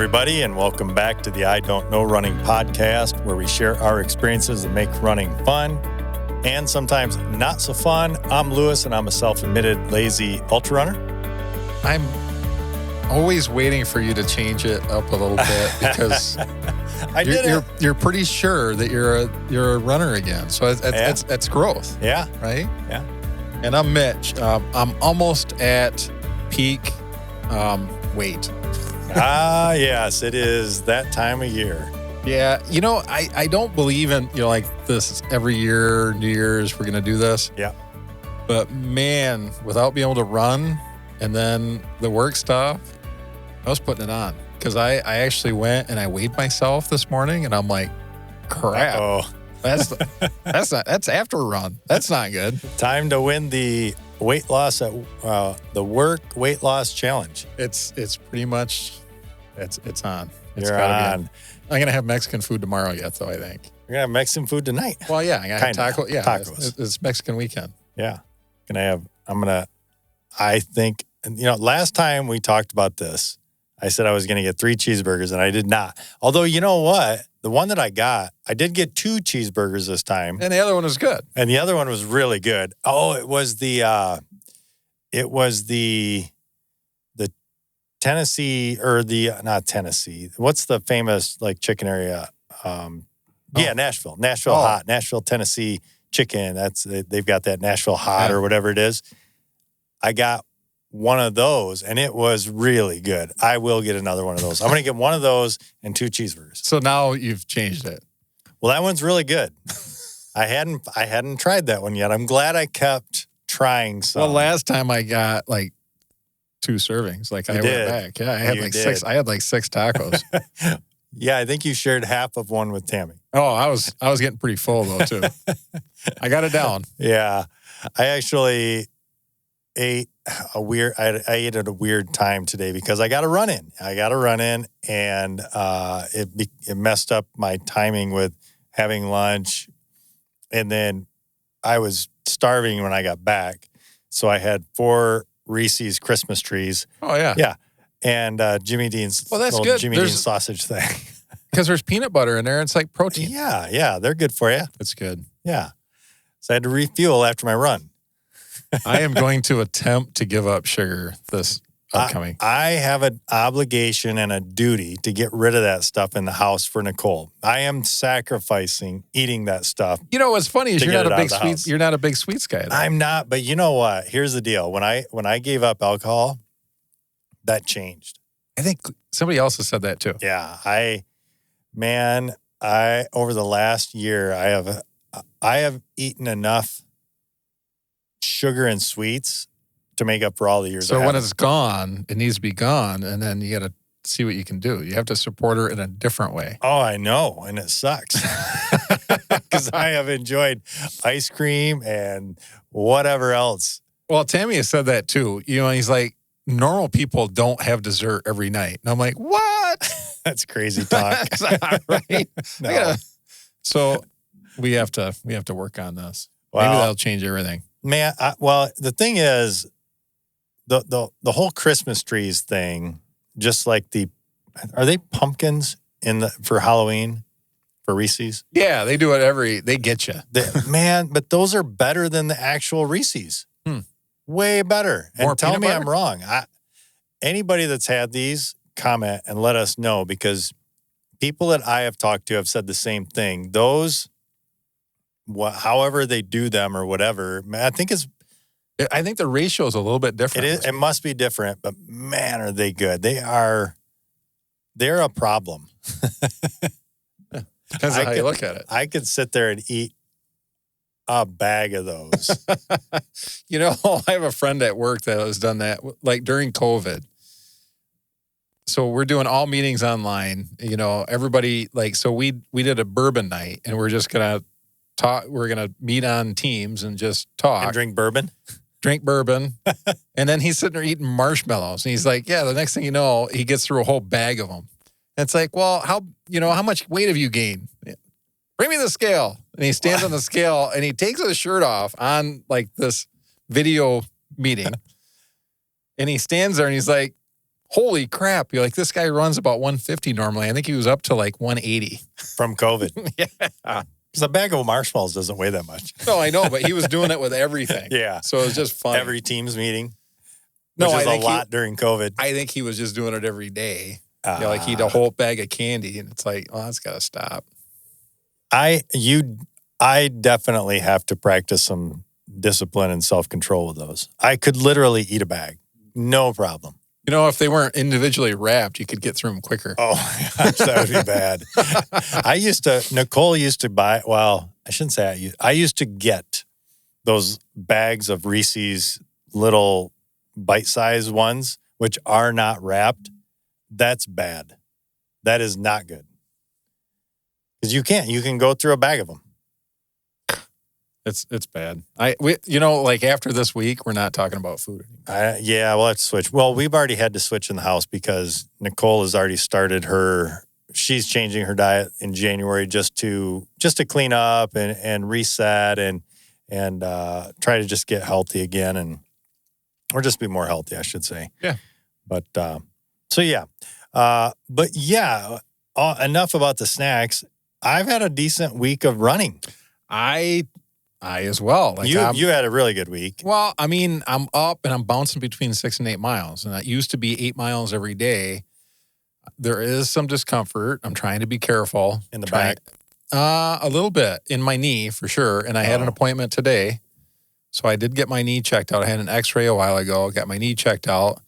everybody, and welcome back to the I Don't Know Running podcast, where we share our experiences that make running fun and sometimes not so fun. I'm Lewis, and I'm a self-admitted lazy ultra runner. I'm always waiting for you to change it up a little bit because you're pretty sure that you're a runner again. So it's growth. Yeah. Right? Yeah. And I'm Mitch. I'm almost at peak weight. Yes, it is that time of year. Yeah. I don't believe in, like this every year, New Year's, we're going to do this. Yeah. But man, without being able to run and then the work stuff, I was putting it on because I actually went and I weighed myself this morning and I'm like, crap. Oh, That's after a run. That's not good. time to win the weight loss at the work weight loss challenge. It's pretty much it's on. It's You're gotta on. be on. I'm gonna have Mexican food tomorrow yet, though. I think. We're gonna have Mexican food tonight. Well, yeah, I gotta have Kinda. taco. Yeah, Tacos. It's Mexican weekend. Yeah. I think, last time we talked about this, I said I was going to get 3 cheeseburgers and I did not. Although, you know what? The one that I got, I did get 2 cheeseburgers this time. And the other one was good. And the other one was really good. Oh, it was the Tennessee not Tennessee. What's the famous chicken area? Nashville. Hot. Nashville, Tennessee chicken. They've got that Nashville hot or whatever it is. I got one of those and it was really good. I will get another one of those. I'm going to get one of those and 2 cheeseburgers. So now you've changed it. Well, that one's really good. I hadn't tried that one yet. I'm glad I kept trying some. Well, last time I got 2 servings. I went back. Yeah, I had 6. I had 6 tacos. Yeah, I think you shared half of one with Tammy. Oh, I was getting pretty full though too. I got it down. Yeah, I actually ate I ate at a weird time today because I got a run in. And it messed up my timing with having lunch, and then I was starving when I got back, so I had 4 Reese's Christmas trees. Oh yeah, yeah, and Jimmy Dean's that's good. Jimmy Dean's sausage thing. Because there's peanut butter in there. It's like protein. Yeah, they're good for you. It's good. Yeah, so I had to refuel after my run. I am going to attempt to give up sugar this upcoming. I have an obligation and a duty to get rid of that stuff in the house for Nicole. I am sacrificing eating that stuff. What's funny is you're not a big sweets guy. Though. I'm not, but you know what? Here's the deal. When I gave up alcohol, that changed. I think somebody else has said that too. Yeah, over the last year, I have eaten enough sugar and sweets to make up for all the years. So when it's gone, it needs to be gone, and then you got to see what you can do. You have to support her in a different way. Oh, I know, and it sucks because I have enjoyed ice cream and whatever else. Well, Tammy has said that too. He's like, normal people don't have dessert every night, and I'm like, what? That's crazy talk, right? No. So we have to work on this. Well, maybe that'll change everything. Man, the thing is, the whole Christmas trees thing, just like are they pumpkins for Halloween for Reese's? Yeah, they do it they get you. But those are better than the actual Reese's. Way better. And tell me I'm wrong. Anybody that's had these, comment and let us know, because people that I have talked to have said the same thing. Those, however they do them or whatever, I think the ratio is a little bit different. It must be different, but man, are they good. They're a problem. Depends on how you look at it. I could sit there and eat a bag of those. I have a friend at work that has done that during COVID. So we're doing all meetings online, everybody so we did a bourbon night and we're just going to talk. We're going to meet on Teams and just talk. And drink bourbon. And then he's sitting there eating marshmallows and he's like, yeah, the next thing you know, he gets through a whole bag of them. And it's like, well, how much weight have you gained? Bring me the scale. And he stands on the scale and he takes his shirt off on this video meeting. And he stands there and he's like, holy crap. You're like, this guy runs about 150 normally. I think he was up to like 180. From COVID. Yeah. Because a bag of marshmallows doesn't weigh that much. No, I know, but he was doing it with everything. Yeah. So it was just fun. Every team's meeting. No, which I is think a lot during COVID. I think he was just doing it every day. Like he'd a whole bag of candy, and it's like, oh, that's got to stop. I definitely have to practice some discipline and self-control with those. I could literally eat a bag. No problem. You know, if they weren't individually wrapped, you could get through them quicker. Oh, my gosh, that would be bad. Nicole used to buy, well, I shouldn't say I used to get those bags of Reese's little bite-sized ones, which are not wrapped. That's bad. That is not good. Because you can go through a bag of them. It's bad. Like after this week, we're not talking about food anymore. Yeah, we'll have to switch. Well, we've already had to switch in the house because Nicole has already started she's changing her diet in January just to clean up and reset and try to just get healthy again or just be more healthy, I should say. Yeah. But enough about the snacks. I've had a decent week of running. I as well. Like you had a really good week. Well, I mean, I'm up and I'm bouncing between 6 and 8 miles, and that used to be 8 miles every day. There is some discomfort. I'm trying to be careful. In the back? A little bit in my knee for sure. And I had an appointment today, so I did get my knee checked out. I had an X-ray a while ago. Got my knee checked out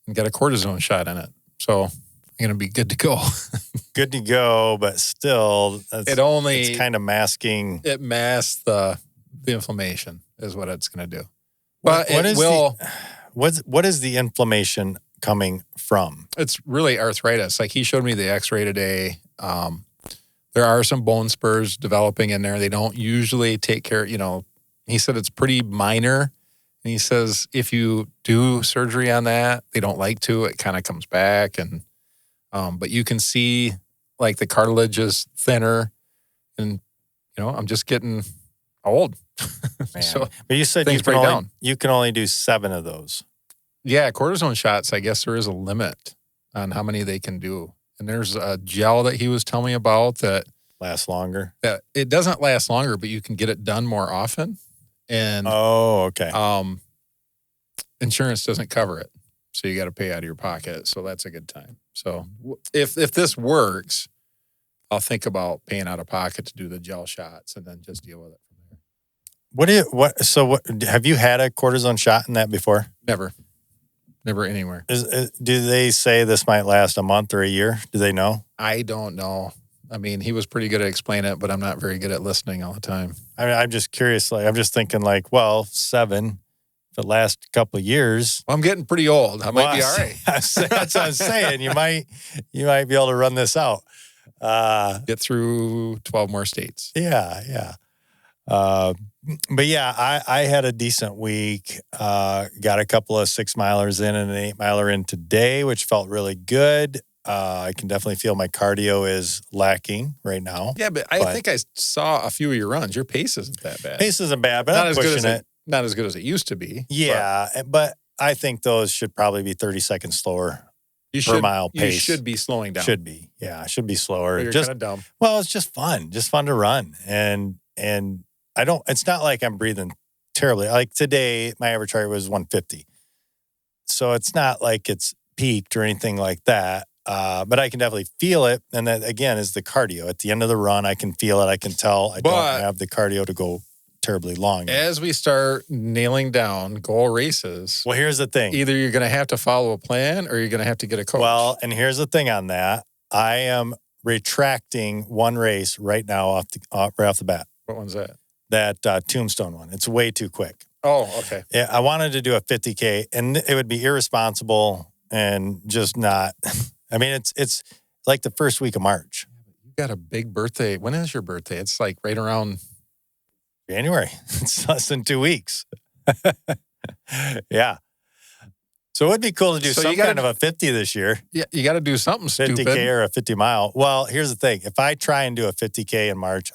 and got a cortisone shot in it. So I'm going to be good to go. Good to go, but still, it's kind of masking. It masks the inflammation is what it's going to do. But what is the inflammation coming from? It's really arthritis. Like he showed me the X-ray today. There are some bone spurs developing in there. They don't usually take care. He said it's pretty minor. And he says if you do surgery on that, they don't like to. It kind of comes back, and but you can see like the cartilage is thinner, and I'm just getting old. So, but you said you can only do 7 of those. Yeah, cortisone shots. I guess there is a limit on how many they can do. And there's a gel that he was telling me about that lasts longer. That it doesn't last longer, but you can get it done more often. And okay. Insurance doesn't cover it, so you got to pay out of your pocket. So that's a good time. So if this works, I'll think about paying out of pocket to do the gel shots and then just deal with it from there. So have you had a cortisone shot in that before? Never anywhere. Do they say this might last a month or a year? Do they know? I don't know. I mean, he was pretty good at explaining it, but I'm not very good at listening all the time. I mean, I'm just curious. Like, I'm just thinking, 7. If it lasts a couple of years, well, I'm getting pretty old. I might be all right. That's what I'm saying. You might be able to run this out. Get through 12 more states. Yeah. But yeah, I had a decent week. Got a couple of 6 milers in and an 8 miler in today, which felt really good. I can definitely feel my cardio is lacking right now. Yeah, but I think I saw a few of your runs. Your pace isn't that bad. Pace isn't bad, but I'm pushing it. Not as good as it used to be. Yeah, but I think those should probably be 30 seconds slower per mile pace. You should be slowing down. Should be. Yeah, should be slower. You're kind of dumb. Well, it's just fun. Just fun to run. And it's not like I'm breathing terribly. Like today, my average heart rate was 150. So it's not like it's peaked or anything like that. But I can definitely feel it. And that, again, is the cardio. At the end of the run, I can feel it. I can tell I don't have the cardio to go terribly long. As we start nailing down goal races. Well, here's the thing. Either you're going to have to follow a plan or you're going to have to get a coach. Well, and here's the thing on that. I am retracting one race right now right off the bat. What one's that? That Tombstone one. It's way too quick. Oh, okay. Yeah, I wanted to do a 50K, and it would be irresponsible and just not. I mean, it's like the first week of March. You got a big birthday. When is your birthday? It's like right around January. It's less than 2 weeks. Yeah. So it would be cool to do some kind of a 50 this year. Yeah, you got to do something 50K stupid. 50K or a 50 mile. Well, here's the thing. If I try and do a 50K in March,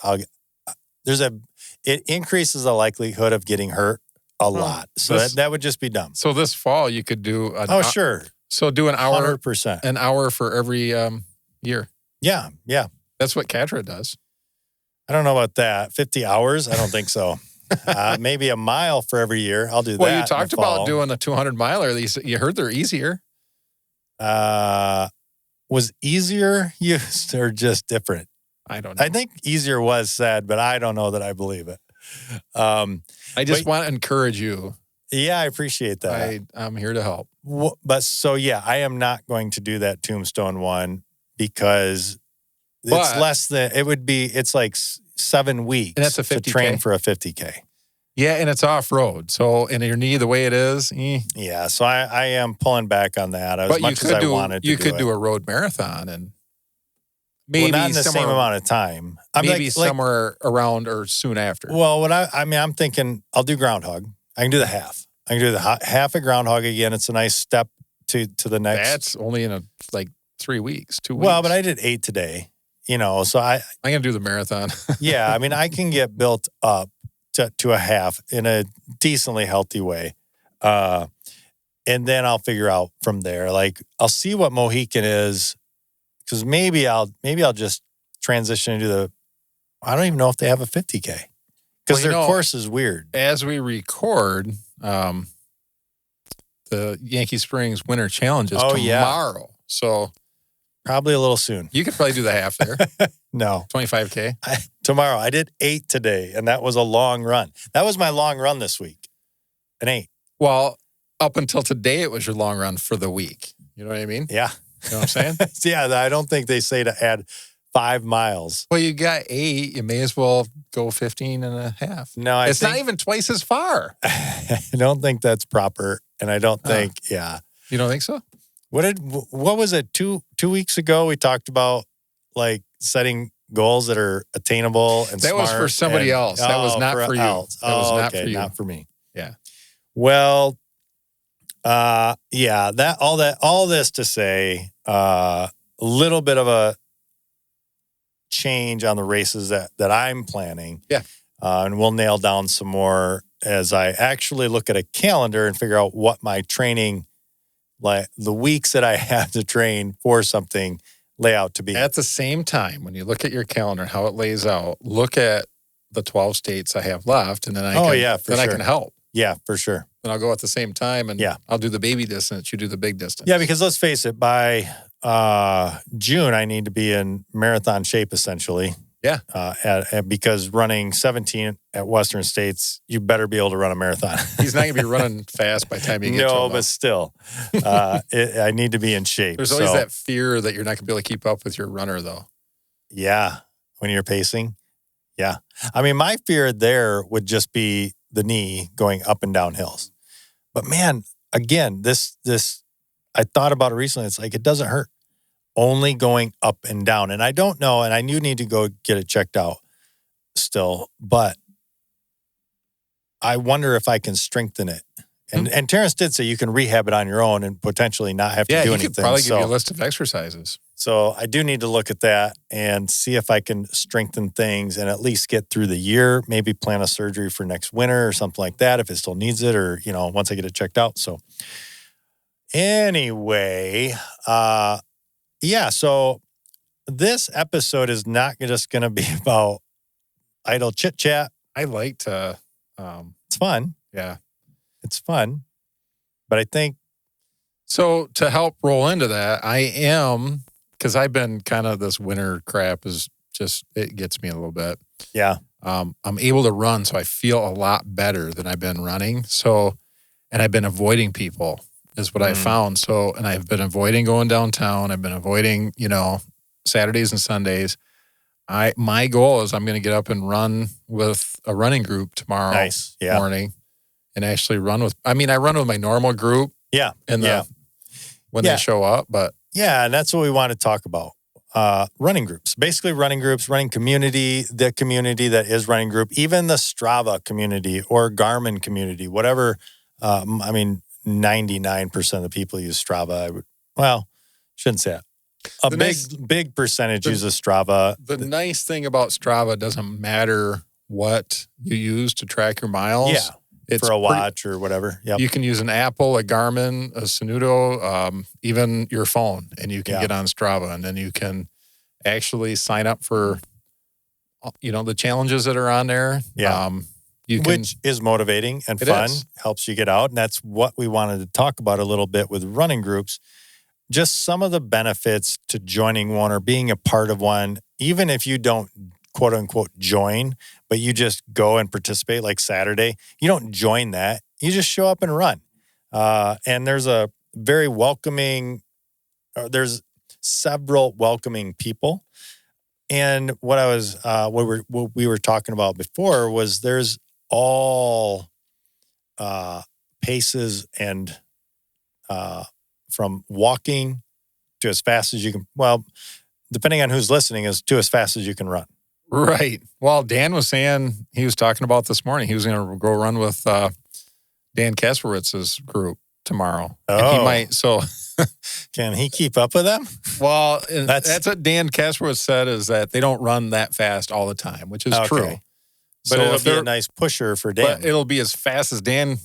it increases the likelihood of getting hurt a lot. So that would just be dumb. So this fall you could do sure. So do an hour, 100%. an hour for every year. Yeah. That's what Katra does. I don't know about that. 50 hours? I don't think so. Maybe a mile for every year. I'll do that. Well, you talked about doing a 200 miler. You heard they're easier. Was easier used or just different? I don't know. I think easier was said, but I don't know that I believe it. I just want to encourage you. Yeah, I appreciate that. I'm here to help. But so, yeah, I am not going to do that Tombstone one because it's less than, it's like 7 weeks and that's a 50K. to train for a 50K. Yeah, and it's off-road. So, and your knee the way it is. Yeah, so I am pulling back on that as much as I wanted to do it. You could do a road marathon and maybe not in the same amount of time. Maybe somewhere around or soon after. Well, I'm thinking I'll do groundhog. I can do the half. I can do the half a groundhog again. It's a nice step to the next. That's only in 3 weeks, 2 weeks. Well, but I did 8 today. So I'm going to do the marathon. Yeah, I can get built up to a half in a decently healthy way. And then I'll figure out from there. Like, I'll see what Mohican is, because maybe I'll just transition into I don't even know if they have a 50K. Because their course is weird. As we record, the Yankee Springs Winter Challenge is tomorrow. Yeah. So probably a little soon. You could probably do the half there. No. 25K? Tomorrow. I did 8 today, and that was a long run. That was my long run this week. An 8. Well, up until today, it was your long run for the week. You know what I mean? Yeah. You know what I'm saying? Yeah, I don't think they say to add 5 miles. Well, you got 8. You may as well go 15 and a half. No, it's not even twice as far. I don't think that's proper, and I don't think, yeah. You don't think so? What was it? 2 weeks ago, we talked about like setting goals that are attainable and that smart. That was for somebody else. That was not for you. That was not for you. Not for me. Yeah. Well, yeah, all this to say, a little bit of a change on the races that I'm planning. Yeah. And we'll nail down some more as I actually look at a calendar and figure out what my training, like the weeks that I have to train for something, lay out to be. At the same time, when you look at your calendar, how it lays out, look at the 12 states I have left, and then I can help. Yeah, for sure. Then I'll go at the same time, and I'll do the baby distance. You do the big distance. Yeah, because let's face it, by June, I need to be in marathon shape, essentially. Yeah. Because running 17 at Western States, you better be able to run a marathon. He's not going to be running fast by the time you get to him. No, but still, I need to be in shape. There's always that fear that you're not going to be able to keep up with your runner, though. Yeah, when you're pacing. Yeah. My fear there would just be the knee going up and down hills. But man, again, this I thought about it recently. It's like, it doesn't hurt. Only going up and down. And I don't know, and I do need to go get it checked out still, but I wonder if I can strengthen it. And Terrence did say you can rehab it on your own and potentially not have to do anything. Yeah, he could probably give you a list of exercises. So I do need to look at that and see if I can strengthen things and at least get through the year, maybe plan a surgery for next winter or something like that if it still needs it, or, once I get it checked out. So anyway, yeah, so this episode is not just going to be about idle chit-chat. I like to... it's fun. Yeah. It's fun. But I think... So to help roll into that, I am... Because I've been kind of this winter crap is just... It gets me a little bit. Yeah. I'm able to run, so I feel a lot better than I've been running. So... And I've been avoiding people. Is what I found. So, and I've been avoiding going downtown. I've been avoiding, Saturdays and Sundays. My goal is I'm going to get up and run with a running group tomorrow morning, and actually run with. I run with my normal group. Yeah, when they show up, but and that's what we want to talk about. Running groups, basically running groups, running community, the community that is running group, even the Strava community or Garmin community, whatever. 99% of the people use Strava. Shouldn't say that. Big percentage uses Strava. The nice thing about Strava, doesn't matter what you use to track your miles. Yeah. for a watch or whatever. Yep. You can use an Apple, a Garmin, a Sunuto, even your phone, and you can get on Strava, and then you can actually sign up for, the challenges that are on there. Yeah. Which is motivating and fun, helps you get out. And that's what we wanted to talk about a little bit with running groups. Just some of the benefits to joining one or being a part of one, even if you don't quote unquote join, but you just go and participate like Saturday. You don't join that. You just show up and run. And there's a very welcoming, there's several welcoming people. And what we were talking about before was there's all paces and from walking to as fast as you can. Well, depending on who's listening, is to as fast as you can run. Right. Well, Dan was saying, he was talking about this morning, he was going to go run with Dan Kasperwitz's group tomorrow. Oh. And he might, so. Can he keep up with them? Well, that's what Dan Kasperwitz said, is that they don't run that fast all the time, which is true. But it'll be a nice pusher for Dan. But it'll be as fast as Dan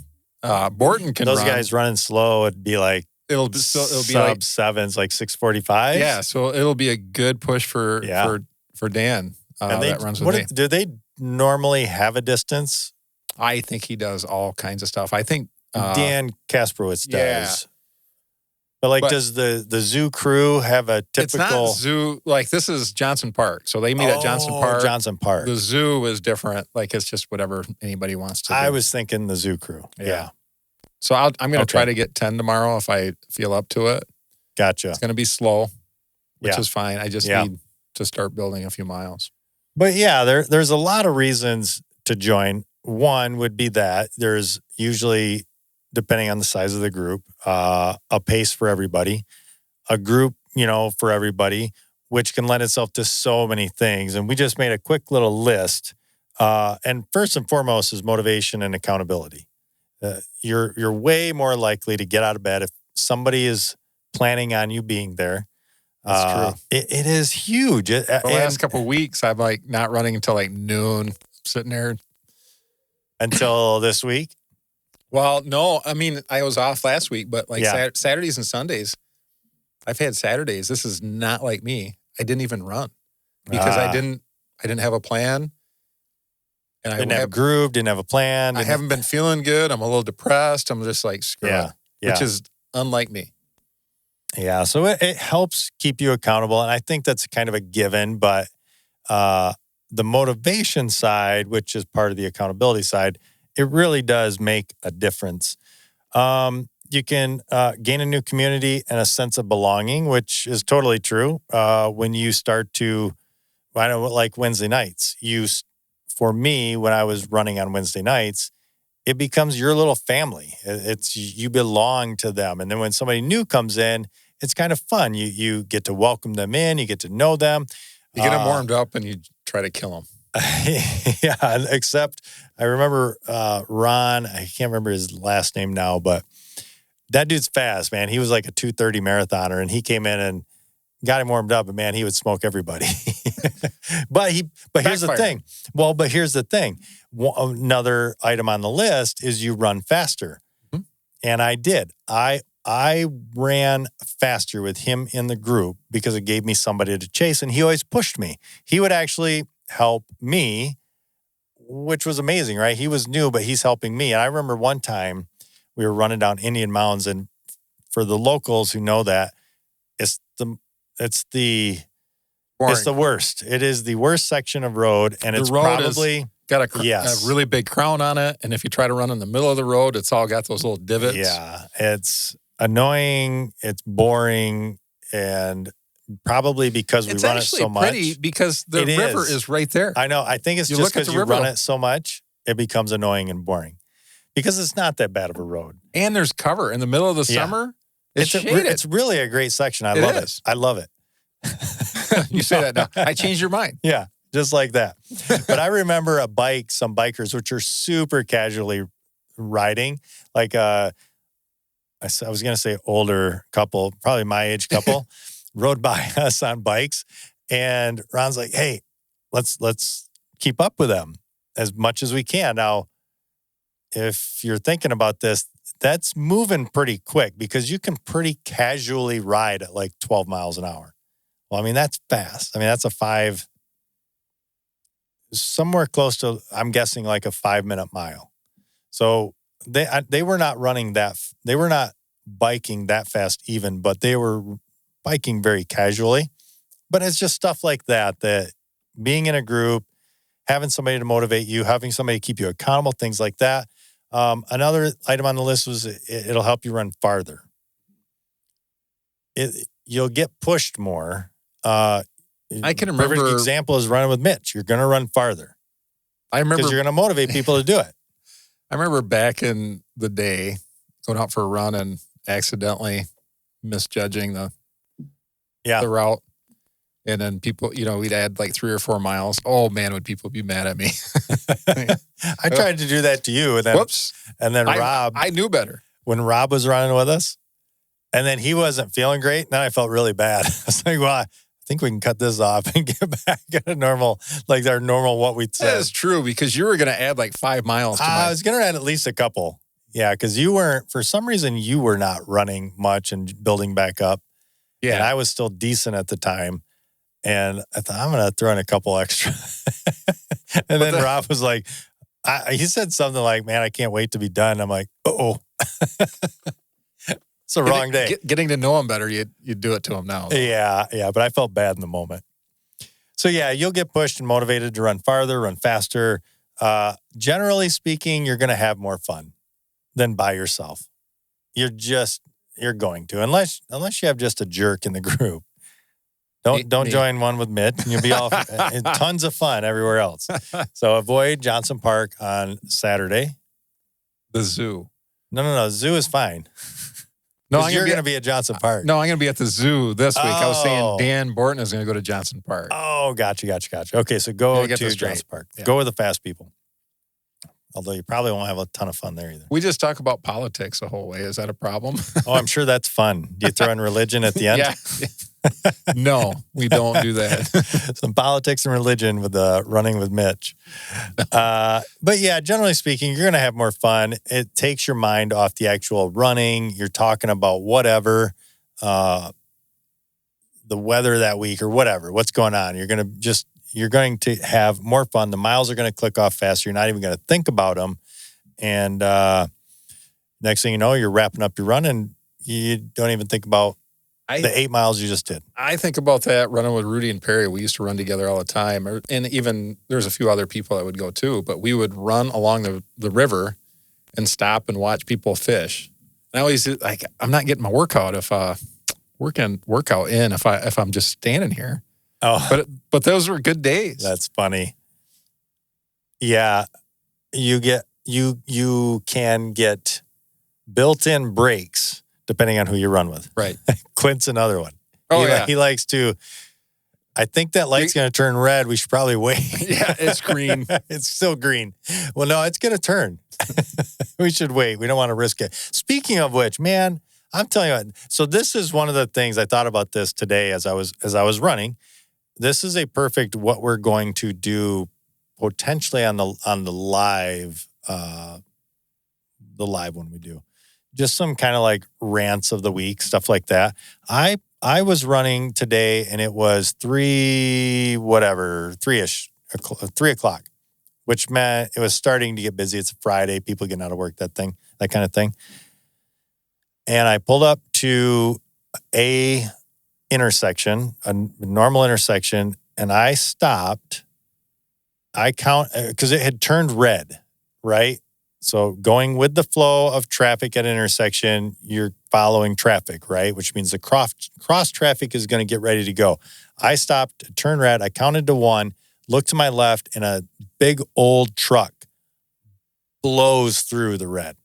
Borton can run. Those guys running slow, it'd be like it'll be sub sevens, like 6:45. Yeah, so it'll be a good push for Dan. That runs with me. Do they normally have a distance? I think he does all kinds of stuff. I think Dan Kasperwitz does. But does the zoo crew have a typical? It's not zoo. Like, this is Johnson Park, so they meet at Johnson Park. Johnson Park. The zoo is different. Like, it's just whatever anybody wants to do. I was thinking the zoo crew. Yeah. So I'm going to try to get 10 tomorrow if I feel up to it. Gotcha. It's going to be slow, which is fine. I just need to start building a few miles. But yeah, there's a lot of reasons to join. One would be that there's usually, depending on the size of the group, a pace for everybody, a group, for everybody, which can lend itself to so many things. And we just made a quick little list. And first and foremost is motivation and accountability. You're way more likely to get out of bed if somebody is planning on you being there. That's true. It is huge. The last couple of weeks, I'm like not running until like noon, sitting there. Until this week? Well, no, I mean, I was off last week, but like Saturdays and Sundays, I've had Saturdays. This is not like me. I didn't even run because I didn't have a plan. And didn't have a groove, didn't have a plan. I haven't been feeling good. I'm a little depressed. I'm just like, screw it, which is unlike me. Yeah, so it helps keep you accountable. And I think that's kind of a given, but the motivation side, which is part of the accountability side, it really does make a difference. You can gain a new community and a sense of belonging, which is totally true. When you start to, I know, like Wednesday nights, for me, when I was running on Wednesday nights, it becomes your little family. It's you belong to them. And then when somebody new comes in, it's kind of fun. You get to welcome them in. You get to know them. You get them warmed up and you try to kill them. Yeah, except I remember Ron, I can't remember his last name now, but that dude's fast, man. He was like a 2:30 marathoner, and he came in and got him warmed up, and man, he would smoke everybody. But here's the thing. Well, but here's the thing. Another item on the list is you run faster. Mm-hmm. And I did. I ran faster with him in the group because it gave me somebody to chase, and he always pushed me. He would actually help me, which was amazing, right? He was new, but he's helping me. And I remember one time we were running down Indian Mounds, and for the locals who know that, it's the worst. It is the worst section of road, and it's probably got a really big crown on it. And if you try to run in the middle of the road, it's all got those little divots. Yeah, it's annoying. It's boring, and probably because we run it so much. It's actually pretty because the river is right there. I know. I think it's just because you run it so much, it becomes annoying and boring because it's not that bad of a road. And there's cover in the middle of the summer. It's really a great section. I love it. I love it. You say that now. I changed your mind. Yeah, just like that. But I remember some bikers, which are super casually riding, like I was going to say older couple, probably my age couple, rode by us on bikes. And Ron's like, hey, let's keep up with them as much as we can. Now, if you're thinking about this, that's moving pretty quick because you can pretty casually ride at like 12 miles an hour. Well, I mean, that's fast. I mean, that's somewhere close to, I'm guessing, like a 5-minute mile. So they were not running they were not biking that fast even, but they were biking very casually. But it's just stuff like that being in a group, having somebody to motivate you, having somebody to keep you accountable, things like that. Another item on the list was it'll help you run farther. You'll get pushed more. I can remember. Perfect example is running with Mitch. You're going to run farther. I remember because you're going to motivate people to do it. I remember back in the day going out for a run and accidentally misjudging the route. And then people, we'd add like 3 or 4 miles. Oh man, would people be mad at me? I tried to do that to you. And then, whoops. And then Rob. I knew better. When Rob was running with us, and then he wasn't feeling great, then I felt really bad. I was like, well, I think we can cut this off and get back at a normal, like our normal what we said. That is true, because you were going to add like 5 miles to I was going to add at least a couple. Yeah, because for some reason, you were not running much and building back up. Yeah. And I was still decent at the time. And I thought, I'm going to throw in a couple extra. And then Rob was like, he said something like, man, I can't wait to be done. I'm like, uh-oh. It's the wrong day. Getting to know him better, you do it to him now. Yeah. But I felt bad in the moment. So, yeah, you'll get pushed and motivated to run farther, run faster. Generally speaking, you're going to have more fun than by yourself. You're going to, unless you have just a jerk in the group. Don't join one with Mitch, and you'll be all tons of fun everywhere else. So avoid Johnson Park on Saturday. The zoo. No. Zoo is fine. No, you're going to be at Johnson Park. No, I'm going to be at the zoo this week. I was saying Dan Borton is going to go to Johnson Park. Oh, gotcha. Okay, so go to Johnson Park. Yeah. Go with the fast people. Although you probably won't have a ton of fun there either. We just talk about politics the whole way. Is that a problem? Oh, I'm sure that's fun. Do you throw in religion at the end? Yeah. No, we don't do that. Some politics and religion with running with Mitch. But yeah, generally speaking, you're going to have more fun. It takes your mind off the actual running. You're talking about whatever, the weather that week or whatever, what's going on. You're going to have more fun. The miles are going to click off faster. You're not even going to think about them. And next thing you know, you're wrapping up your run and you don't even think about the 8 miles you just did. I think about that running with Rudy and Perry. We used to run together all the time. And even there's a few other people that would go too. But we would run along the river and stop and watch people fish. And I always I'm not getting my workout if I'm just standing here. Oh, but those were good days. That's funny. Yeah, you can get built-in breaks depending on who you run with. Right. Clint's another one. Oh, he likes to. I think that light's going to turn red. We should probably wait. Yeah, it's green. It's still green. Well, no, it's going to turn. We should wait. We don't want to risk it. Speaking of which, man, I'm telling you what. So this is one of the things I thought about this today as I was running. This is a perfect what we're going to do potentially on the live one we do. Just some kind of like rants of the week, stuff like that. I was running today and it was 3-ish, 3 o'clock, which meant it was starting to get busy. It's a Friday, people getting out of work, that kind of thing. And I pulled up to a intersection, a normal intersection, and I stopped. I count because it had turned red, right? So going with the flow of traffic at an intersection, you're following traffic, right? Which means the cross traffic is going to get ready to go. I stopped, turned red. I counted to 1, looked to my left, and a big old truck blows through the red.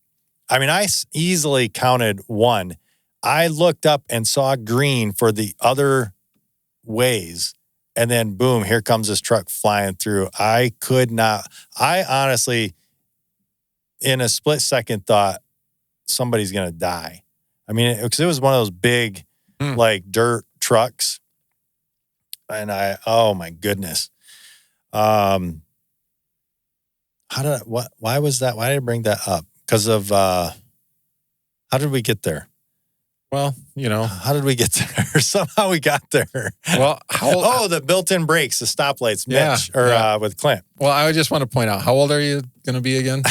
I mean, I easily counted 1. I looked up and saw green for the other ways. And then boom, here comes this truck flying through. I honestly, in a split second, thought somebody's going to die. I mean, because it was one of those big, like dirt trucks. And oh my goodness. Why was that? Why did I bring that up? Because of, how did we get there? Well, how did we get there? Somehow we got there. Well, the built-in brakes, the stoplights, Mitch, with Clint. Well, I just want to point out, how old are you going to be again?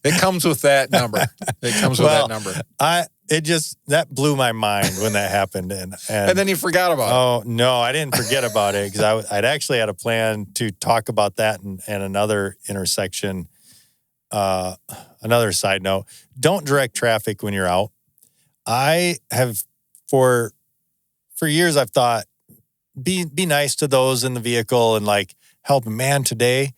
It comes with that number. That blew my mind when that happened, and then you forgot about it. Oh no, I didn't forget about it because I'd actually had a plan to talk about that and another intersection. Another side note: don't direct traffic when you're out. I have for years I've thought be nice to those in the vehicle and like help. Man, today,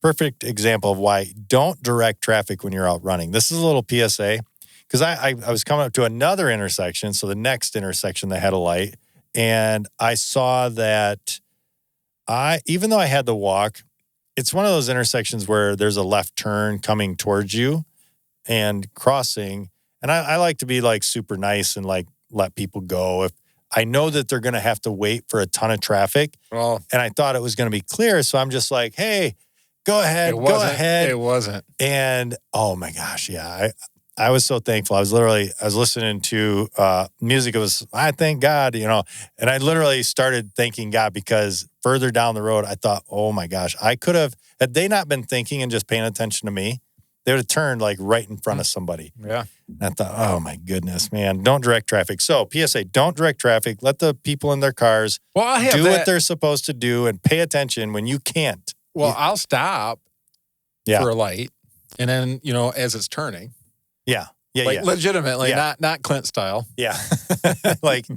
perfect example of why don't direct traffic when you're out running. This is a little PSA because I was coming up to another intersection, so the next intersection that had a light, and I saw that even though I had to walk, it's one of those intersections where there's a left turn coming towards you and crossing. And I like to be like super nice and like let people go if I know that they're going to have to wait for a ton of traffic. Oh. And I thought it was going to be clear. So I'm just like, hey, go ahead. It wasn't. And oh my gosh. Yeah. I was so thankful. I was listening to music. It was, I thank God, and I literally started thanking God because further down the road, I thought, oh my gosh, I could have, had they not been thinking and just paying attention to me, they would have turned like right in front of somebody. Yeah. And I thought, oh my goodness, man, don't direct traffic. So PSA, don't direct traffic. Let the people in their cars do what they're supposed to do and pay attention when you can't. Well, I'll stop for a light. And then, as it's turning. Yeah. Legitimately, not Clint style. Yeah. Like,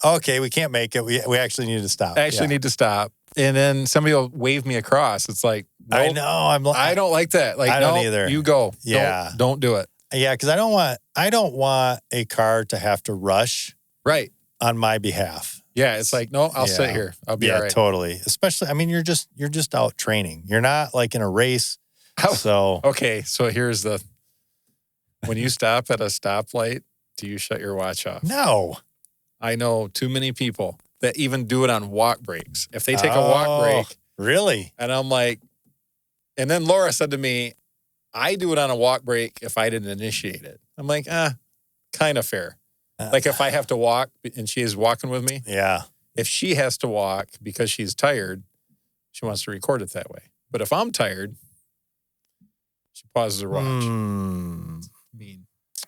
okay, we can't make it. We actually need to stop. Need to stop. And then somebody will wave me across. It's like, nope, I know. I don't like that. Like, I don't either. You go. Yeah. Don't do it. Yeah, because I don't want a car to have to rush on my behalf. Yeah, it's like, no, I'll sit here. I'll be all right. Yeah, totally. Especially, I mean, you're just out training. You're not like in a race. Okay, so here's when you stop at a stoplight, do you shut your watch off? No. I know too many people that even do it on walk breaks. If they take a walk break. Really? And I'm like, and then Laura said to me, I do it on a walk break if I didn't initiate it. I'm like, kind of fair. Like if I have to walk and she is walking with me. Yeah. If she has to walk because she's tired, she wants to record it that way. But if I'm tired, she pauses her watch. Mean.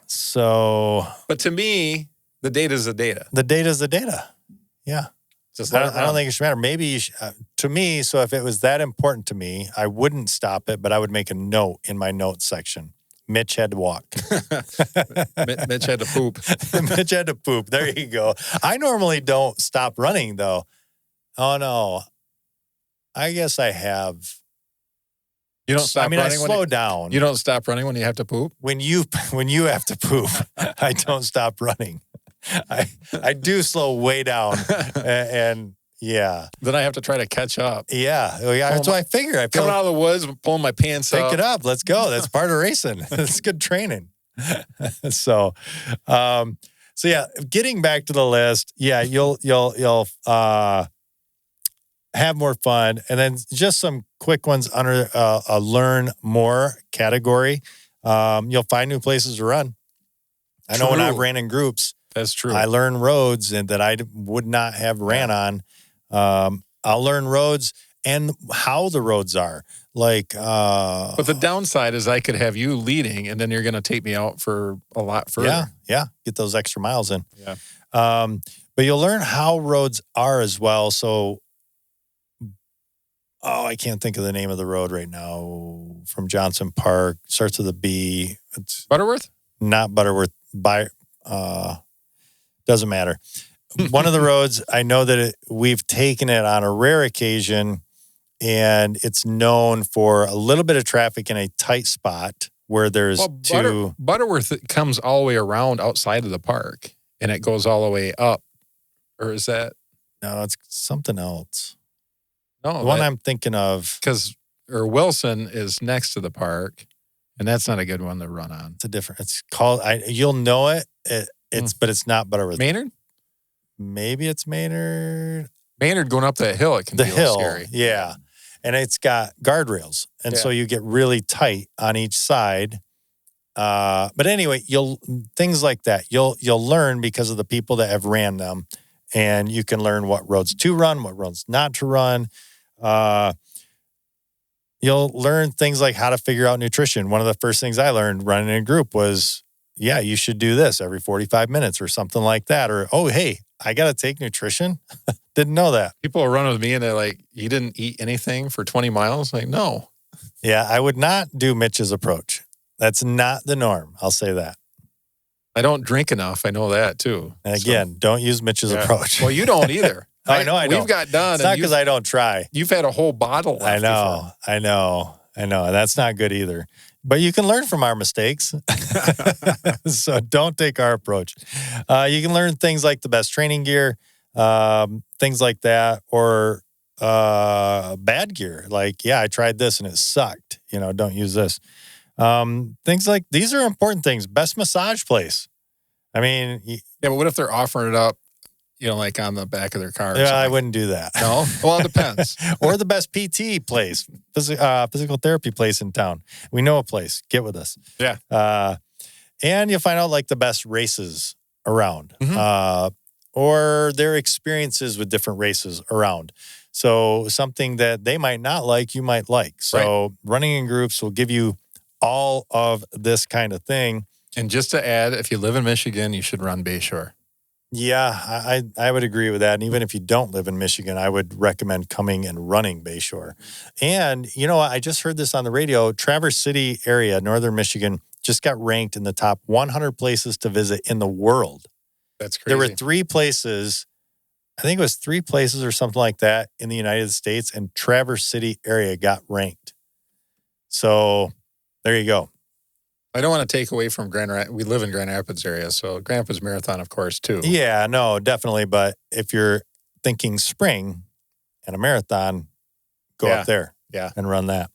So. But to me, the data is the data. The data is the data. Yeah. I don't think it should matter. Maybe to me, so if it was that important to me, I wouldn't stop it, but I would make a note in my notes section. Mitch had to walk. Mitch had to poop. Mitch had to poop. There you go. I normally don't stop running, though. Oh, no. I guess I have. You don't stop running? I slow down. You don't stop running when you have to poop? When you have to poop, I don't stop running. I do slow way down, and yeah. Then I have to try to catch up. Yeah, that's what I figure. I coming out of the woods, pulling my pants up. Pick it up. Let's go. That's part of racing. That's good training. So yeah. Getting back to the list, yeah, you'll have more fun, and then just some quick ones under a learn more category. You'll find new places to run. I know when I ran in groups. That's true. I learned roads and that I would not have ran on. I'll learn roads and how the roads are. Like, but the downside is I could have you leading, and then you're going to take me out for a lot further. Yeah. Get those extra miles in. Yeah. But you'll learn how roads are as well. So, I can't think of the name of the road right now. From Johnson Park, starts with a B. It's Butterworth? Not Butterworth. Doesn't matter. One of the roads, I know that we've taken it on a rare occasion, and it's known for a little bit of traffic in a tight spot where there's Butterworth comes all the way around outside of the park, and it goes all the way up. Or is that? No, it's something else. No, the one I'm thinking of. Wilson is next to the park, and that's not a good one to run on. It's called, you'll know it. But it's not Butterworth. Maynard? Maybe it's Maynard. Maynard going up that hill, it can be scary. Yeah. and it's got guardrails. And so you get really tight on each side. But anyway, things like that, you'll learn because of the people that have ran them, and you can learn what roads to run, what roads not to run. You'll learn things like how to figure out nutrition. One of the first things I learned running in a group was, you should do this every 45 minutes or something like that. Or, oh, hey, I got to take nutrition. Didn't know that. People will run with me and they're like, you didn't eat anything for 20 miles? Like, no. Yeah, I would not do Mitch's approach. That's not the norm. I'll say that. I don't drink enough. I know that too. And again, don't use Mitch's approach. Well, you don't either. I know I don't. We've got done. It's not because I don't try. You've had a whole bottle left. I know. That's not good either. But you can learn from our mistakes. So don't take our approach. You can learn things like the best training gear, things like that, or bad gear. Like, I tried this and it sucked. Don't use this. Things like these are important things. Best massage place. I mean, but what if they're offering it up, like on the back of their car? Yeah, I wouldn't do that. No? Well, it depends. Or the best PT place, physical therapy place in town. We know a place. Get with us. Yeah. And you'll find out like the best races around, or their experiences with different races around. So something that they might not like, you might like. So running in groups will give you all of this kind of thing. And just to add, if you live in Michigan, you should run Bayshore. Yeah, I would agree with that. And even if you don't live in Michigan, I would recommend coming and running Bayshore. And, I just heard this on the radio. Traverse City area, northern Michigan, just got ranked in the top 100 places to visit in the world. That's crazy. There were 3 places, I think it was 3 places or something like that in the United States, and Traverse City area got ranked. So there you go. I don't want to take away from Grand Rapids. We live in Grand Rapids area, so Grand Rapids Marathon, of course, too. Yeah, no, definitely. But if you're thinking spring and a marathon, go up there and run that.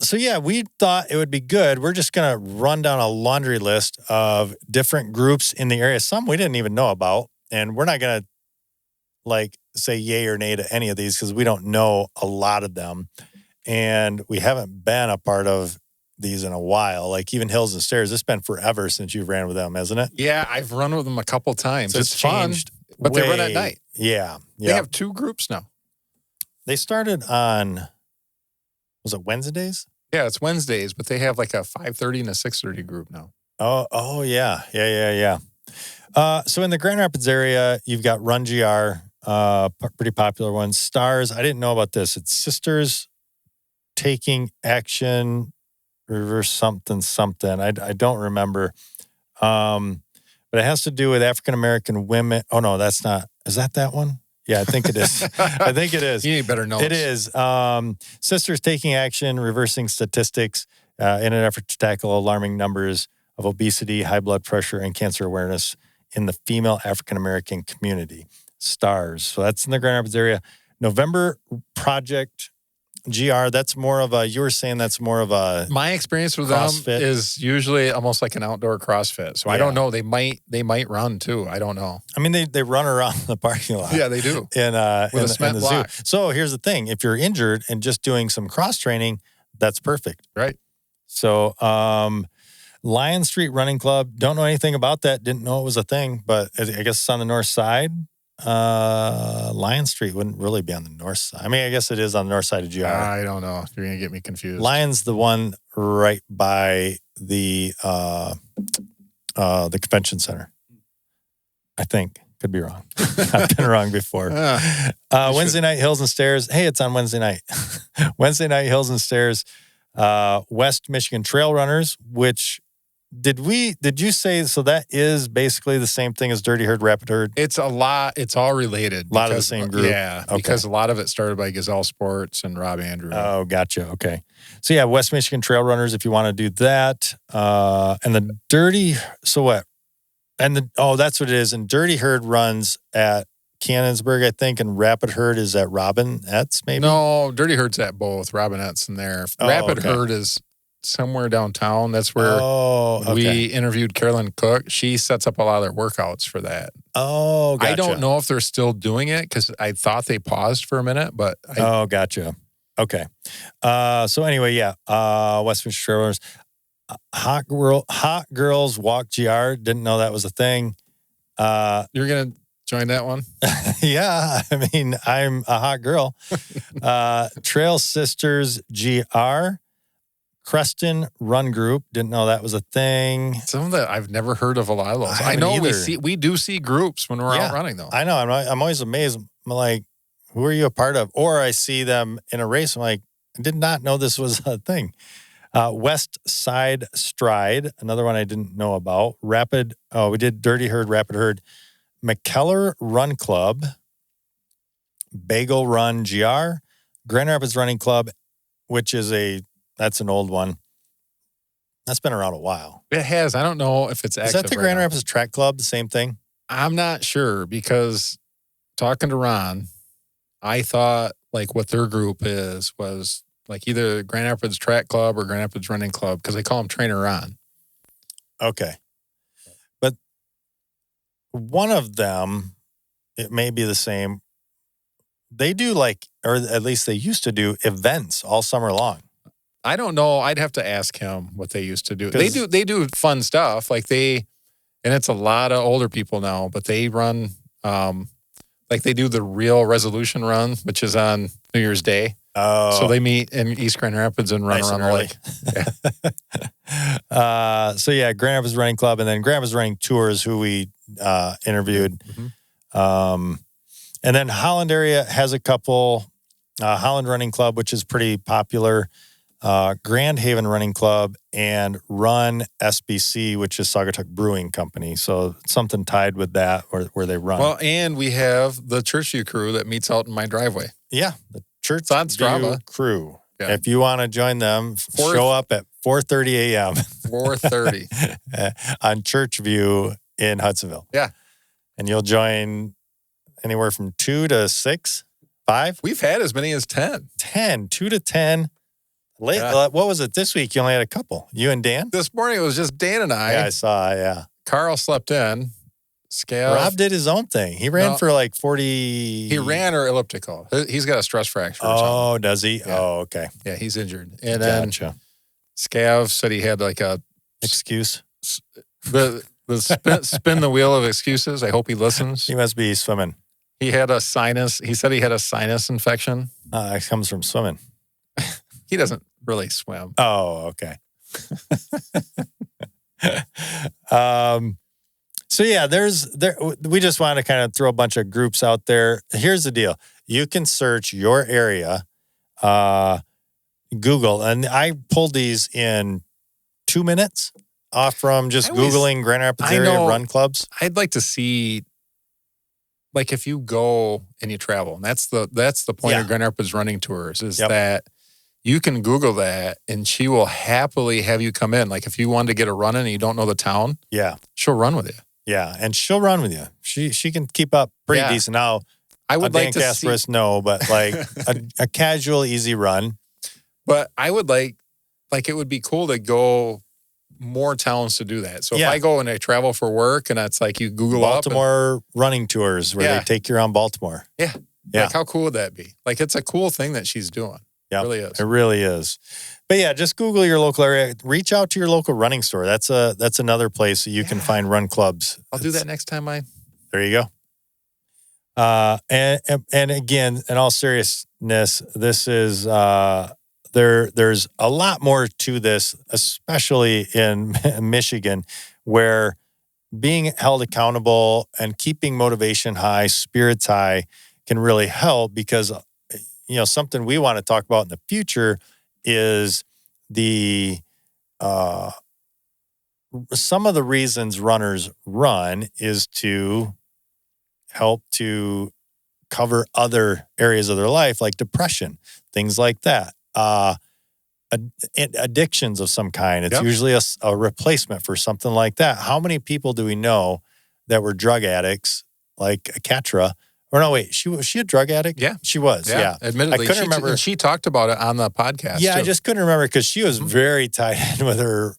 So, we thought it would be good. We're just going to run down a laundry list of different groups in the area. Some we didn't even know about. And we're not going to, say yay or nay to any of these because we don't know a lot of them. And we haven't been a part of these in a while, like even Hills and Stairs. It's been forever since you've ran with them, hasn't it? Yeah, I've run with them a couple times. So it's fun, but they run at night. Yeah. They have 2 groups now. They started on, was it Wednesdays? Yeah, it's Wednesdays, but they have like a 5:30 and a 6:30 group now. Oh yeah. So in the Grand Rapids area, you've got Run GR, pretty popular one. Stars, I didn't know about this. It's Sisters Taking Action, reverse something. I don't remember. But it has to do with African-American women. Oh, no, that's not. Is that one? Yeah, I think it is. I think it is. You need better notes. It is. Sisters Taking Action, Reversing Statistics in an effort to tackle alarming numbers of obesity, high blood pressure, and cancer awareness in the female African-American community. Stars. So that's in the Grand Rapids area. November Project GR, that's more of you were saying that's more of a my experience with CrossFit. Them is usually almost like an outdoor CrossFit. So I don't know. They might run too. I don't know. I mean, they run around the parking lot. Yeah, they do. In the block. zoo. So here's the thing. If you're injured and just doing some cross training, that's perfect. Right. So Lion Street Running Club, don't know anything about that. Didn't know it was a thing, but I guess it's on the north side. Lion Street wouldn't really be on the north side. I mean, I guess it is on the north side of GR. I don't know. You're going to get me confused. Lion's the one right by the convention center. I think. Could be wrong. I've been wrong before. Wednesday night, Hills and Stairs. Hey, it's on Wednesday night. Wednesday night, Hills and Stairs. West Michigan Trail Runners, which did you say, so that is basically the same thing as Dirty Herd, Rapid Herd? It's all related. A lot of the same group. Yeah, okay. Because a lot of it started by Gazelle Sports and Rob Andrew. Oh, gotcha. Okay. So yeah, West Michigan Trail Runners, if you want to do that. And the Dirty, so what? And that's what it is. And Dirty Herd runs at Cannonsburg, I think, and Rapid Herd is at Robinette's, maybe? No, Dirty Herd's at both Robinette's and there. Rapid Herd is somewhere downtown. That's where we interviewed Carolyn Cook. She sets up a lot of their workouts for that. Oh, gotcha. I don't know if they're still doing it because I thought they paused for a minute, but gotcha. Okay. So anyway, yeah. Westminster Trailers, Hot Girls Walk GR. Didn't know that was a thing. You're gonna join that one? Yeah. I mean, I'm a hot girl. Trail Sisters GR. Creston Run Group. Didn't know that was a thing. Some of that I've never heard of a lot of those. I know we do see groups when we're out running though. I know. I'm always amazed. I'm like, who are you a part of? Or I see them in a race. I'm like, I did not know this was a thing. West Side Stride, another one I didn't know about. We did Dirty Herd, Rapid Herd. McKellar Run Club, Bagel Run GR, Grand Rapids Running Club, which is that's an old one. That's been around a while. It has. I don't know if it's active. Is that the Grand Rapids Track Club, the same thing? I'm not sure because talking to Ron, I thought like what their group was like either Grand Rapids Track Club or Grand Rapids Running Club because they call him Trainer Ron. Okay. But one of them, it may be the same. They do or at least they used to do events all summer long. I don't know. I'd have to ask him what they used to do. They do fun stuff. And it's a lot of older people now, but they run, they do the Real Resolution Run, which is on New Year's Day. Oh. So they meet in East Grand Rapids and run around the lake. Yeah. So yeah, Grand Rapids Running Club and then Grand Rapids Running Tours, who we interviewed. Mm-hmm. And then Holland area has a couple. Holland Running Club, which is pretty popular. Grand Haven Running Club and Run SBC, which is Saugatuck Brewing Company. So something tied with that where they run. Well, and we have the Churchview crew that meets out in my driveway. Yeah, the Churchview crew. Yeah. If you want to join them, show up at 4:30 a.m. 4:30 on Churchview in Hudsonville. Yeah, and you'll join anywhere from 2 to 6, 5. We've had as many as 10. 2 to 10. What was it this week? You only had a couple. You and Dan? This morning it was just Dan and I. Yeah, I saw, yeah. Carl slept in. Rob did his own thing. He ran for 40. He ran or elliptical. He's got a stress fracture or something. Oh, does he? Yeah. Oh, okay. Yeah, he's injured. And then Scav said he had a excuse. The spin the wheel of excuses. I hope he listens. He must be swimming. He had a sinus. He said he had a sinus infection. It comes from swimming. He doesn't really swim. Oh, okay. So yeah, we just want to kind of throw a bunch of groups out there. Here's the deal. You can search your area, Google, and I pulled these in 2 minutes off from just Googling Grand Rapids area run clubs. I'd like to see, if you go and you travel, and that's the point of Grand Rapids Running Tours is that you can Google that and she will happily have you come in. If you wanted to get a run in and you don't know the town, she'll run with you. Yeah, and she'll run with you. She can keep up pretty decent. Now, I would like to see, no, but a casual, easy run. But I would it would be cool to go more towns to do that. So if I go and I travel for work and it's you Google Baltimore running tours where they take you around Baltimore. Yeah. Yeah. How cool would that be? It's a cool thing that she's doing. Yeah, it really is. It really is. But yeah, just Google your local area. Reach out to your local running store. That's another place that you can find run clubs. I'll do that next time. There you go. And again, in all seriousness, this is there's a lot more to this, especially in Michigan, where being held accountable and keeping motivation high, spirits high, can really help because. Something we want to talk about in the future is some of the reasons runners run is to help to cover other areas of their life, like depression, things like that. Addictions of some kind. It's usually a replacement for something like that. How many people do we know that were drug addicts, like Katra, Or no, wait, was she a drug addict? Yeah. She was, yeah. Admittedly. I couldn't remember. And she talked about it on the podcast. Yeah, too. I just couldn't remember because she was very tied in with her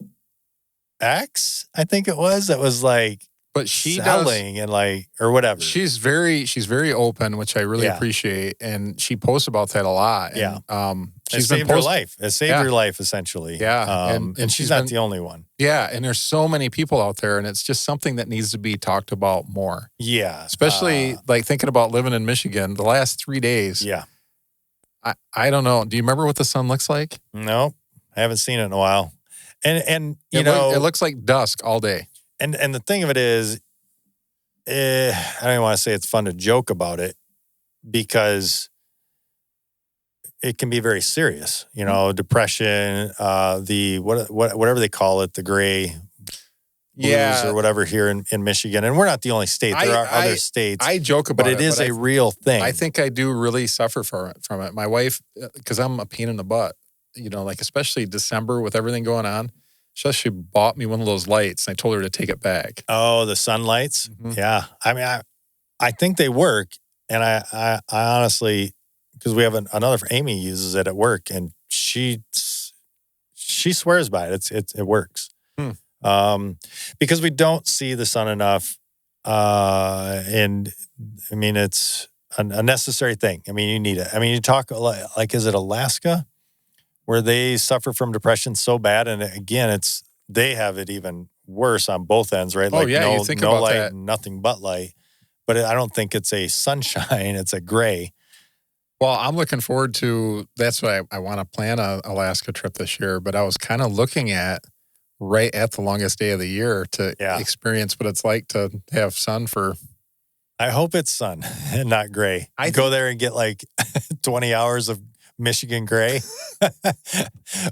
ex, I think it was. That was like but she selling and like, or whatever. She's very open, which I really appreciate. And she posts about that a lot. And, she's saved her life. It saved her life, essentially. Yeah. And she's not the only one. Yeah. And there's so many people out there, and it's just something that needs to be talked about more. Yeah. Especially like thinking about living in Michigan the last 3 days. Yeah. I don't know. Do you remember what the sun looks like? No, I haven't seen it in a while. And you know, it looks like dusk all day. And the thing of it is, I don't even want to say it's fun to joke about it because it can be very serious. You know, depression, whatever they call it, the gray blues or whatever here in Michigan. And we're not the only state. There are other states. I joke about it. But it is a real thing. I think I do really suffer from it. My wife, because I'm a pain in the butt, you know, like especially December with everything going on. She bought me one of those lights, and I told her to take it back. Oh, the sun lights? Mm-hmm. Yeah. I mean, I think they work, and I honestly, because we have another, Amy uses it at work, and she swears by it. It works. Because we don't see the sun enough, and I mean, it's a necessary thing. I mean, you need it. I mean, you talk like, is it Alaska? Where they suffer from depression so bad, and again, they have it even worse on both ends, right? Like you think no about light, that. Nothing but light. But I don't think it's a sunshine; it's a gray. Well, I'm looking forward to. That's why I want to plan a Alaska trip this year. But I was kind of looking at right at the longest day of the year to experience what it's like to have sun for. I hope it's sun and not gray. I go there and get like 20 hours of Michigan gray.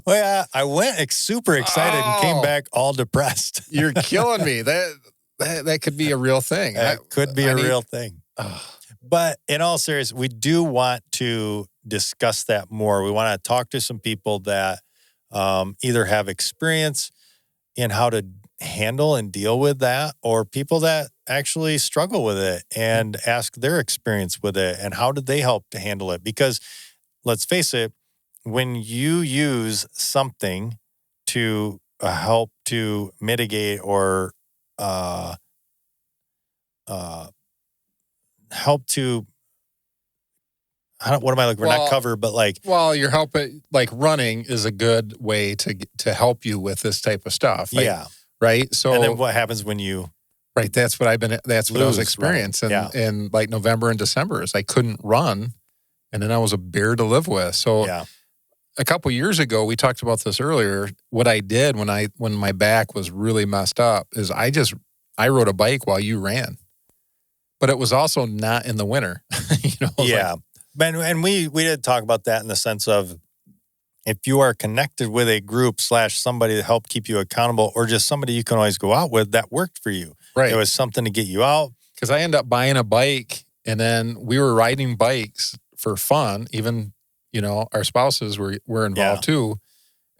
Well, yeah, I went super excited and came back all depressed. You're killing me. That could be a real thing. That could be a real thing. But in all seriousness, we do want to discuss that more. We want to talk to some people that either have experience in how to handle and deal with that, or people that actually struggle with it and ask their experience with it and how did they help to handle it. Because let's face it, when you use something to help to mitigate or help to, what am I looking for? Not cover, but like. Well, you're helping, like running is a good way to help you with this type of stuff. Like, yeah. Right. So. And then what happens when you. Right. That's what I was experiencing in like November and December is I couldn't run. And then I was a bear to live with. So a couple years ago, we talked about this earlier. What I did when my back was really messed up is I rode a bike while you ran. But it was also not in the winter. And we did talk about that in the sense of if you are connected with a group / somebody to help keep you accountable or just somebody you can always go out with, that worked for you. Right. It was something to get you out. Because I ended up buying a bike and then we were riding bikes for fun. Even, our spouses were involved too.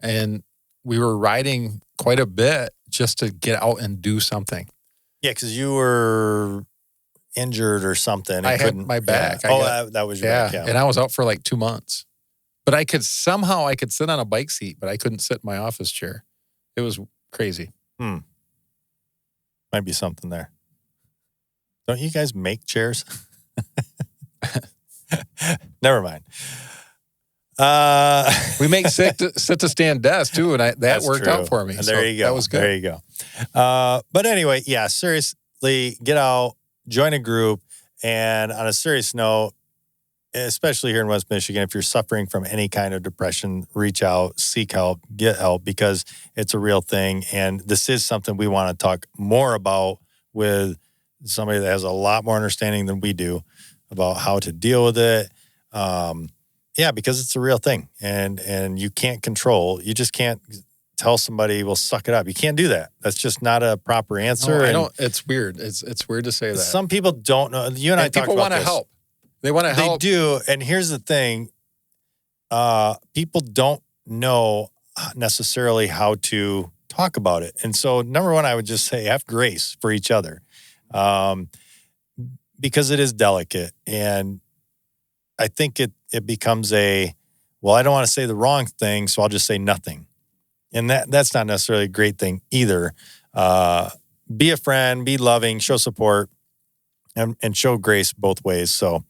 And we were riding quite a bit just to get out and do something. Yeah, because you were injured or something. I had my back. That was your back, And I was out for like 2 months. But I could sit on a bike seat, but I couldn't sit in my office chair. It was crazy. Might be something there. Don't you guys make chairs? Never mind. We make sit to stand desks too, and that worked out for me. There you go. That was good. There you go. But anyway, seriously, get out, join a group, and on a serious note, especially here in West Michigan, if you're suffering from any kind of depression, reach out, seek help, get help, because it's a real thing. And this is something we want to talk more about with somebody that has a lot more understanding than we do about how to deal with it. Because it's a real thing. And you can't control. You just can't tell somebody, well, suck it up. You can't do that. That's just not a proper answer. No, I don't. It's weird. It's weird to say that. Some people don't know. You and I talked about this. People want to help. They want to help. They do. And here's the thing. People don't know necessarily how to talk about it. And so, number one, I would just say have grace for each other. because it is delicate. And I think it becomes I don't want to say the wrong thing, so I'll just say nothing. And that's not necessarily a great thing either. Be a friend, be loving, show support, and show grace both ways. So,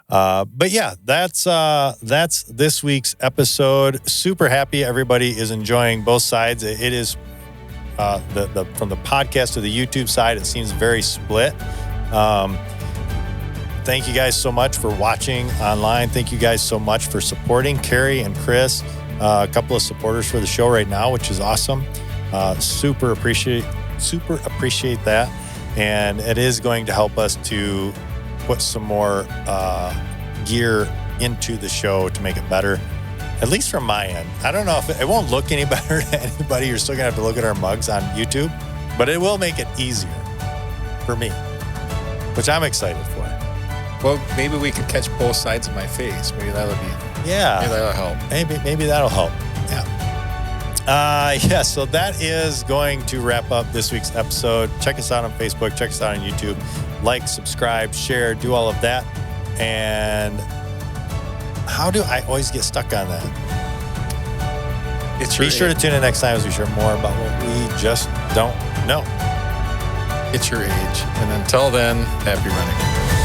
but yeah, that's this week's episode. Super happy everybody is enjoying both sides. It is from the podcast to the YouTube side, it seems very split. Thank you guys so much for watching online. Thank you guys so much for supporting Carrie and Chris, a couple of supporters for the show right now, which is awesome. Super appreciate that. And it is going to help us to put some more gear into the show to make it better, at least from my end. I don't know if it won't look any better to anybody. You're still gonna have to look at our mugs on YouTube, but it will make it easier for me, which I'm excited for. Well, maybe we could catch both sides of my face. Maybe that'll help. Maybe that'll help. Yeah. So that is going to wrap up this week's episode. Check us out on Facebook. Check us out on YouTube. Like, subscribe, share, do all of that. And how do I always get stuck on that? Be sure to tune in next time as we share more about what we just don't know. It's your age. And until then, happy running.